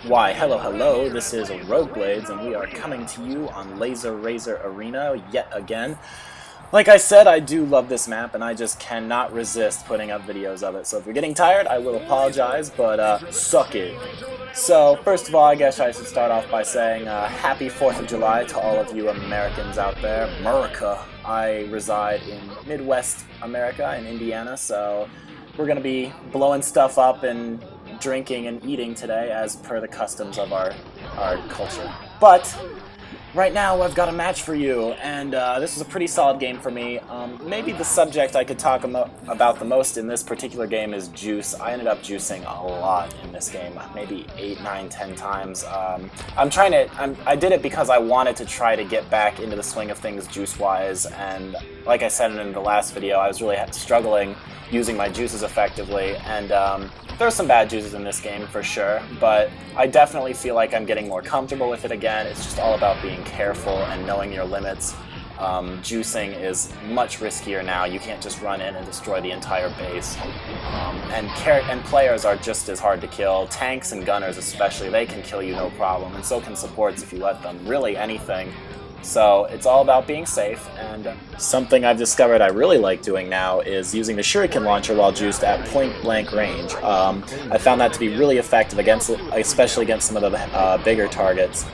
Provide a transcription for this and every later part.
Why, hello, this is Rogueblades, and we are coming to you on Laser Razor Arena yet again. Like I said, I do love this map, and I just cannot resist putting up videos of it, so if you're getting tired, I will apologize, but suck it. So, first of all, I guess I should start off by saying happy 4th of July to all of you Americans out there. America. I reside in Midwest America, in Indiana, so we're going to be blowing stuff up and drinking and eating today as per the customs of our culture. But right now I've got a match for you, and this was a pretty solid game for me. Maybe the subject I could talk about the most in this particular game is juice. I ended up juicing a lot in this game, maybe 8, 9, 10 times. I did it because I wanted to try to get back into the swing of things juice-wise, and like I said in the last video, I was really struggling using my juices effectively, and there's some bad juices in this game for sure, but I definitely feel like I'm getting more comfortable with it again. It's just all about being careful and knowing your limits. Juicing is much riskier now. You can't just run in and destroy the entire base. And players are just as hard to kill. Tanks and gunners especially, they can kill you no problem, and so can supports if you let them. Really anything. So it's all about being safe, and something I've discovered I really like doing now is using the shuriken launcher while juiced at point-blank range. I found that to be really effective, especially against some of the bigger targets.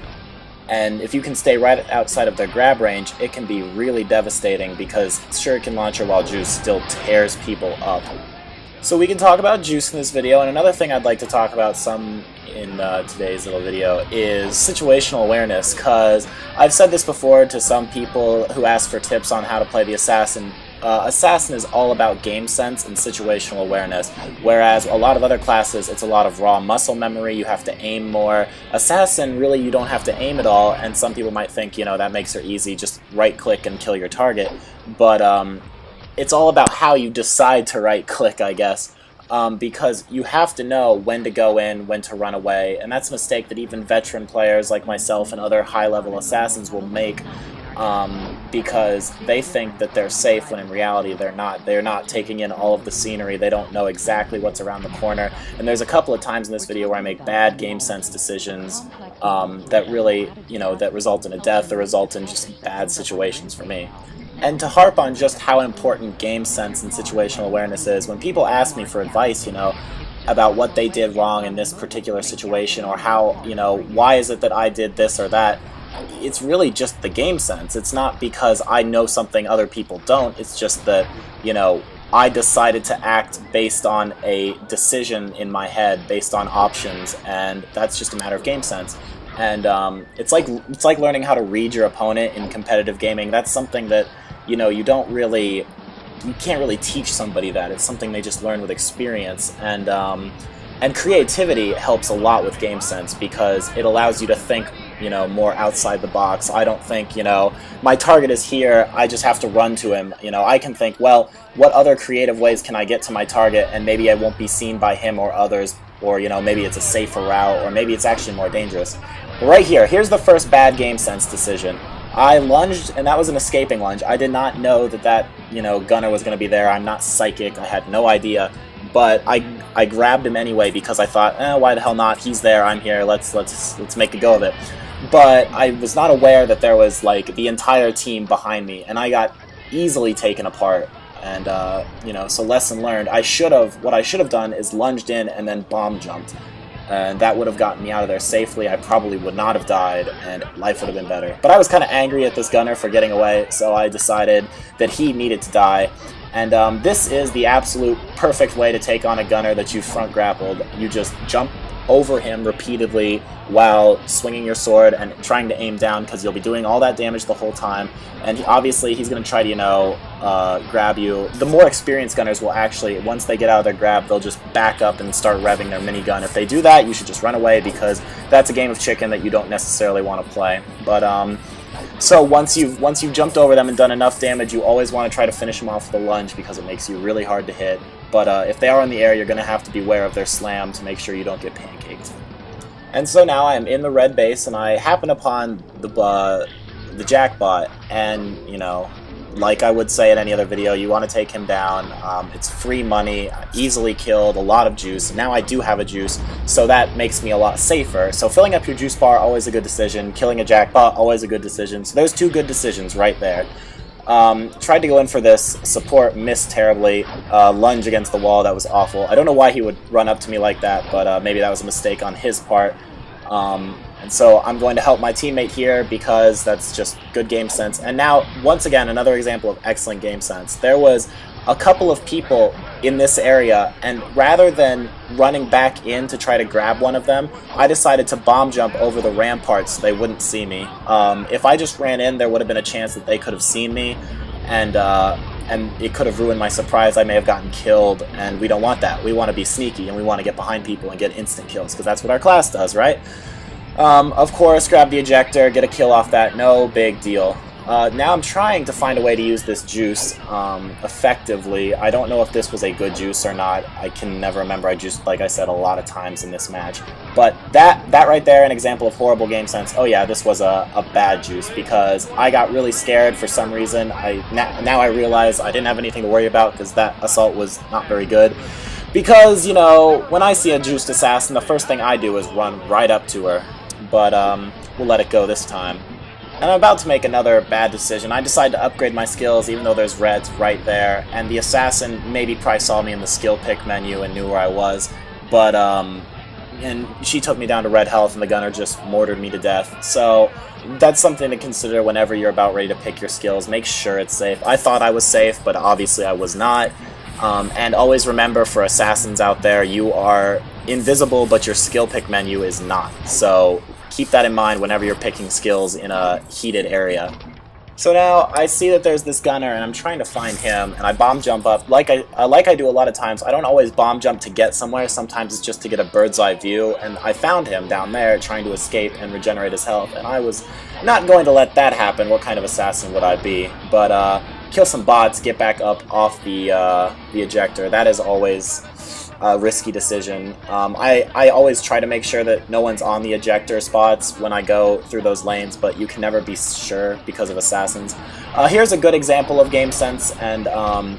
And if you can stay right outside of their grab range, it can be really devastating because shuriken launcher while juiced still tears people up. So we can talk about juice in this video, and another thing I'd like to talk about some in today's little video is situational awareness, because I've said this before to some people who ask for tips on how to play the assassin. Assassin is all about game sense and situational awareness, whereas a lot of other classes, it's a lot of raw muscle memory, you have to aim more. Assassin, really, you don't have to aim at all, and some people might think, you know, that makes it easy, just right-click and kill your target, but it's all about how you decide to right-click, I guess. Because you have to know when to go in, when to run away, and that's a mistake that even veteran players like myself and other high-level assassins will make, because they think that they're safe when in reality they're not. They're not taking in all of the scenery, they don't know exactly what's around the corner, and there's a couple of times in this video where I make bad game sense decisions that really, you know, that result in a death or result in just bad situations for me. And to harp on just how important game sense and situational awareness is, when people ask me for advice, you know, about what they did wrong in this particular situation, or how, you know, why is it that I did this or that, it's really just the game sense. It's not because I know something other people don't, it's just that, you know, I decided to act based on a decision in my head, based on options, and that's just a matter of game sense. And it's like learning how to read your opponent in competitive gaming. That's something that, you know, you can't really teach somebody that. It's something they just learn with experience. And creativity helps a lot with game sense because it allows you to think, you know, more outside the box. I don't think, you know, my target is here, I just have to run to him. You know, I can think, well, what other creative ways can I get to my target, and maybe I won't be seen by him or others, or, you know, maybe it's a safer route, or maybe it's actually more dangerous. But right here, here's the first bad game sense decision. I lunged, and that was an escaping lunge. I did not know that, you know, gunner was going to be there. I'm not psychic. I had no idea. But I grabbed him anyway because I thought, why the hell not? He's there. I'm here. Let's make a go of it. But I was not aware that there was, like, the entire team behind me, and I got easily taken apart. And, you know, so lesson learned. What I should have done is lunged in and then bomb jumped. And that would have gotten me out of there safely. I probably would not have died, and life would have been better. But I was kind of angry at this gunner for getting away, so I decided that he needed to die. And this is the absolute perfect way to take on a gunner that you front grappled. You just jump over him repeatedly while swinging your sword and trying to aim down, because you'll be doing all that damage the whole time. And obviously he's going to try to, you know, grab you. The more experienced gunners will actually, once they get out of their grab, they'll just back up and start revving their minigun. If they do that, you should just run away, because that's a game of chicken that you don't necessarily want to play. But so once you've jumped over them and done enough damage, you always want to try to finish them off with a lunge, because it makes you really hard to hit. But if they are in the air, you're going to have to beware of their slam to make sure you don't get pancaked. And so now I am in the red base, and I happen upon the jackbot, and, you know, like I would say in any other video, you want to take him down. It's free money, easily killed, a lot of juice. Now I do have a juice, so that makes me a lot safer. So filling up your juice bar, always a good decision. Killing a jackpot, always a good decision. So there's two good decisions right there. Tried to go in for this, support missed terribly, lunge against the wall, that was awful. I don't know why he would run up to me like that, but maybe that was a mistake on his part. And so I'm going to help my teammate here because that's just good game sense. And now, once again, another example of excellent game sense. There was a couple of people in this area, and rather than running back in to try to grab one of them, I decided to bomb jump over the ramparts so they wouldn't see me. If I just ran in, there would have been a chance that they could have seen me, and it could have ruined my surprise. I may have gotten killed, and we don't want that. We want to be sneaky, and we want to get behind people and get instant kills, because that's what our class does, right? Of course, grab the ejector, get a kill off that, no big deal. Now I'm trying to find a way to use this juice effectively. I don't know if this was a good juice or not. I can never remember. I juiced, like I said, a lot of times in this match. But that right there, an example of horrible game sense. Oh yeah, this was a bad juice because I got really scared for some reason. Now I realize I didn't have anything to worry about because that assault was not very good. Because, you know, when I see a juiced assassin, the first thing I do is run right up to her. But we'll let it go this time. And I'm about to make another bad decision. I decide to upgrade my skills even though there's reds right there, and the assassin maybe probably saw me in the skill pick menu and knew where I was, but and she took me down to red health and the gunner just mortared me to death. So that's something to consider whenever you're about ready to pick your skills. Make sure it's safe. I thought I was safe, but obviously I was not. And always remember, for assassins out there, you are invisible, but your skill pick menu is not. So keep that in mind whenever you're picking skills in a heated area. So now I see that there's this gunner, and I'm trying to find him, and I bomb jump up. Like I do a lot of times, I don't always bomb jump to get somewhere. Sometimes it's just to get a bird's eye view, and I found him down there trying to escape and regenerate his health, and I was not going to let that happen. What kind of assassin would I be? But kill some bots, get back up off the ejector. That is always a risky decision. I always try to make sure that no one's on the ejector spots when I go through those lanes, but you can never be sure because of assassins. Here's a good example of game sense and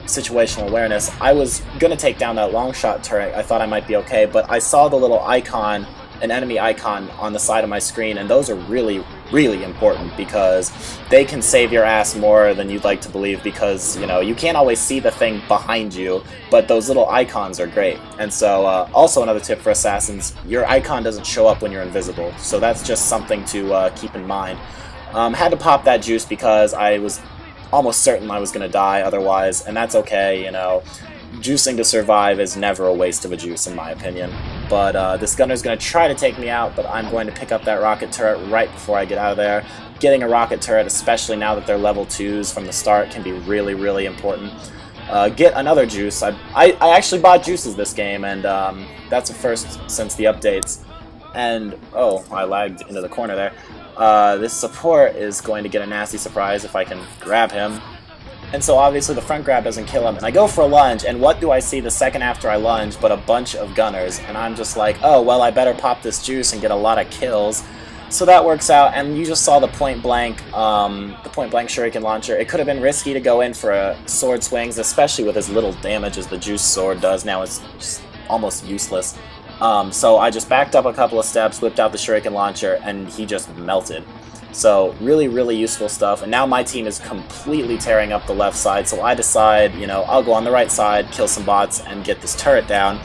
situational awareness. I was going to take down that long shot turret. I thought I might be okay, but I saw the little icon, an enemy icon on the side of my screen, and those are really, really important because they can save your ass more than you'd like to believe, because, you know, you can't always see the thing behind you, but those little icons are great. And so also another tip for assassins, your icon doesn't show up when you're invisible, so that's just something to keep in mind. Had to pop that juice because I was almost certain I was going to die otherwise, and that's okay, you know. Juicing to survive is never a waste of a juice, in my opinion. But this gunner's going to try to take me out, but I'm going to pick up that rocket turret right before I get out of there. Getting a rocket turret, especially now that they're level 2s from the start, can be really, really important. Get another juice. I actually bought juices this game, and that's a first since the updates. And, oh, I lagged into the corner there. This support is going to get a nasty surprise if I can grab him. And so obviously the front grab doesn't kill him, and I go for a lunge, and what do I see the second after I lunge but a bunch of gunners, and I'm just like, oh, well, I better pop this juice and get a lot of kills. So that works out, and you just saw the point blank shuriken launcher. It could have been risky to go in for a sword swings, especially with as little damage as the juice sword does. Now it's just almost useless. So I just backed up a couple of steps, whipped out the shuriken launcher, and he just melted. So really, really useful stuff. And now my team is completely tearing up the left side, so I decide, you know, I'll go on the right side, kill some bots, and get this turret down.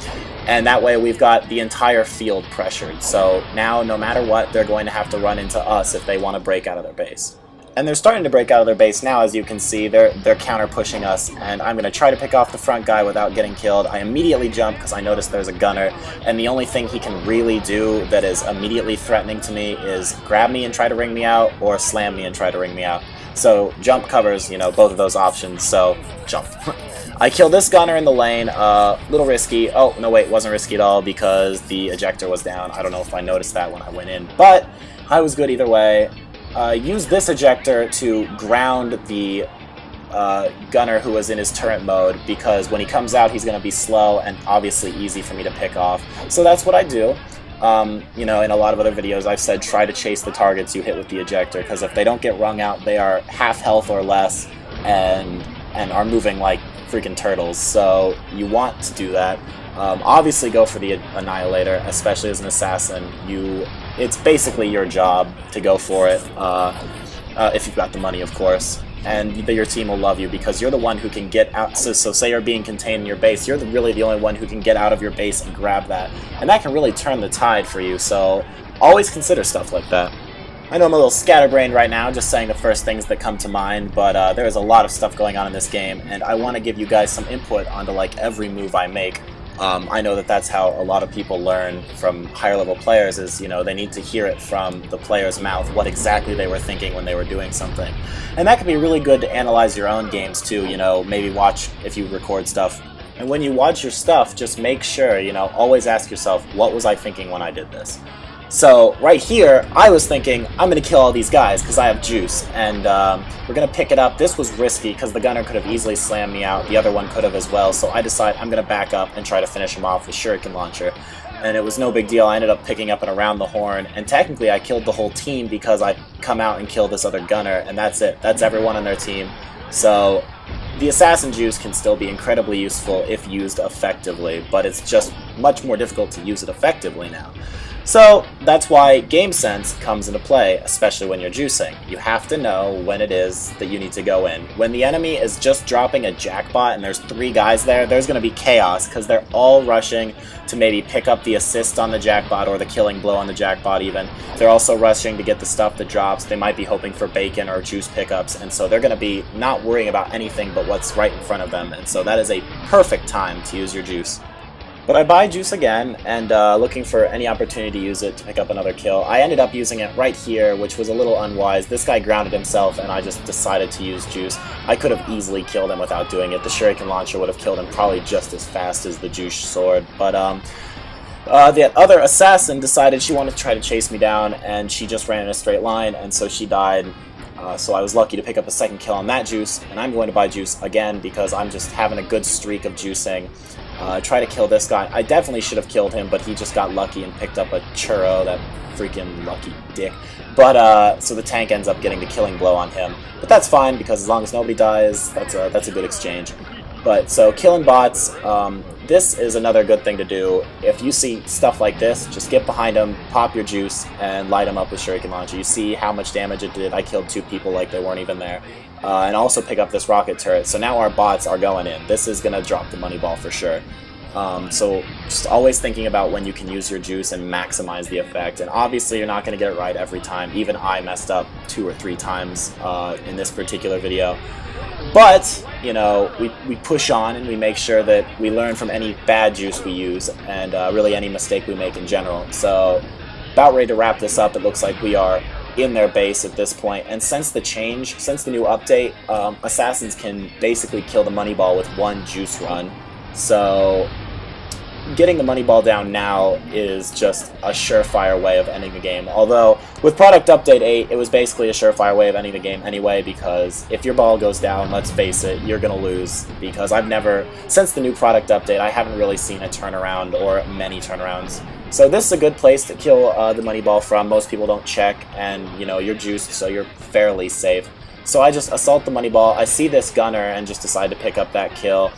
And that way we've got the entire field pressured. So now, no matter what, they're going to have to run into us if they want to break out of their base. And they're starting to break out of their base now, as you can see. They're counter-pushing us, and I'm going to try to pick off the front guy without getting killed. I immediately jump because I notice there's a gunner, and the only thing he can really do that is immediately threatening to me is grab me and try to ring me out, or slam me and try to ring me out. So jump covers, you know, both of those options, so jump. I killed this gunner in the lane, little risky. Oh, no wait, wasn't risky at all because the ejector was down. I don't know if I noticed that when I went in, but I was good either way. Use this ejector to ground the gunner who was in his turret mode, because when he comes out he's going to be slow and obviously easy for me to pick off. So that's what I do. You know, in a lot of other videos I've said try to chase the targets you hit with the ejector, because if they don't get wrung out, they are half health or less, and are moving like freaking turtles. So you want to do that. Obviously go for the Annihilator, especially as an assassin. It's basically your job to go for it, if you've got the money, of course. And your team will love you because you're the one who can get out. So say you're being contained in your base, you're really the only one who can get out of your base and grab that. And that can really turn the tide for you, so always consider stuff like that. I know I'm a little scatterbrained right now, just saying the first things that come to mind, but there is a lot of stuff going on in this game, and I want to give you guys some input onto like every move I make. I know that that's how a lot of people learn from higher level players is, you know, they need to hear it from the player's mouth, what exactly they were thinking when they were doing something. And that can be really good to analyze your own games too, you know, maybe watch if you record stuff. And when you watch your stuff, just make sure, you know, always ask yourself, what was I thinking when I did this? So right here, I was thinking, I'm going to kill all these guys because I have juice, and we're going to pick it up. This was risky because the gunner could have easily slammed me out. The other one could have as well, so I decide I'm going to back up and try to finish him off with Shuriken Launcher. And it was no big deal. I ended up picking up and around the horn, and technically I killed the whole team because I come out and kill this other gunner, and that's it. That's everyone on their team. So the assassin juice can still be incredibly useful if used effectively, but it's just much more difficult to use it effectively now. So that's why game sense comes into play, especially when you're juicing. You have to know when it is that you need to go in. When the enemy is just dropping a jackbot and there's 3 guys there, there's going to be chaos because they're all rushing to maybe pick up the assist on the jackbot or the killing blow on the jackbot even. They're also rushing to get the stuff that drops. They might be hoping for bacon or juice pickups, and so they're going to be not worrying about anything but what's right in front of them, and so that is a perfect time to use your juice. But I buy juice again, and looking for any opportunity to use it to pick up another kill. I ended up using it right here, which was a little unwise. This guy grounded himself, and I just decided to use juice. I could have easily killed him without doing it. The Shuriken Launcher would have killed him probably just as fast as the juice sword. But the other assassin decided she wanted to try to chase me down, and she just ran in a straight line, and so she died. So I was lucky to pick up a second kill on that juice, and I'm going to buy juice again because I'm just having a good streak of juicing. Try to kill this guy. I definitely should have killed him, but he just got lucky and picked up a churro, that freaking lucky dick. But, so the tank ends up getting the killing blow on him. But that's fine, because as long as nobody dies, that's a good exchange. But, so killing bots, this is another good thing to do. If you see stuff like this, just get behind them, pop your juice, and light them up with Shuriken Launcher. You see how much damage it did. I killed 2 people like they weren't even there. And also pick up this rocket turret. So now our bots are going in. This is going to drop the money ball for sure. So just always thinking about when you can use your juice and maximize the effect. And obviously you're not going to get it right every time. Even I messed up 2 or 3 times in this particular video. But, you know, we push on and we make sure that we learn from any bad juice we use and really any mistake we make in general. So about ready to wrap this up. It looks like we are in their base at this point, and since the new update, assassins can basically kill the money ball with 1 juice run. So getting the money ball down now is just a surefire way of ending the game. Although with product update 8, it was basically a surefire way of ending the game anyway, because if your ball goes down, let's face it, you're gonna lose. Because since the new product update, I haven't really seen a turnaround or many turnarounds. So this is a good place to kill the money ball from. Most people don't check, and you know, you're juiced, so you're fairly safe. So I just assault the money ball. I see this gunner and just decide to pick up that kill.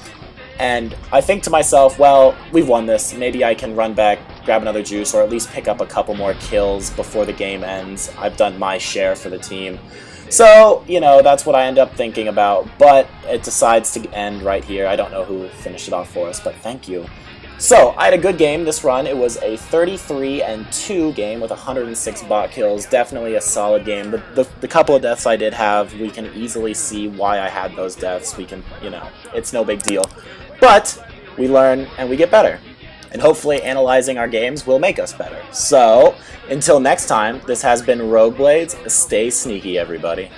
And I think to myself, well, we've won this. Maybe I can run back, grab another juice, or at least pick up a couple more kills before the game ends. I've done my share for the team. So, you know, that's what I end up thinking about. But it decides to end right here. I don't know who finished it off for us, but thank you. So, I had a good game this run. It was a 33-2 game with 106 bot kills. Definitely a solid game. The couple of deaths I did have, we can easily see why I had those deaths. We can, you know, it's no big deal. But we learn and we get better. And hopefully analyzing our games will make us better. So, until next time, this has been Rogueblades. Stay sneaky, everybody.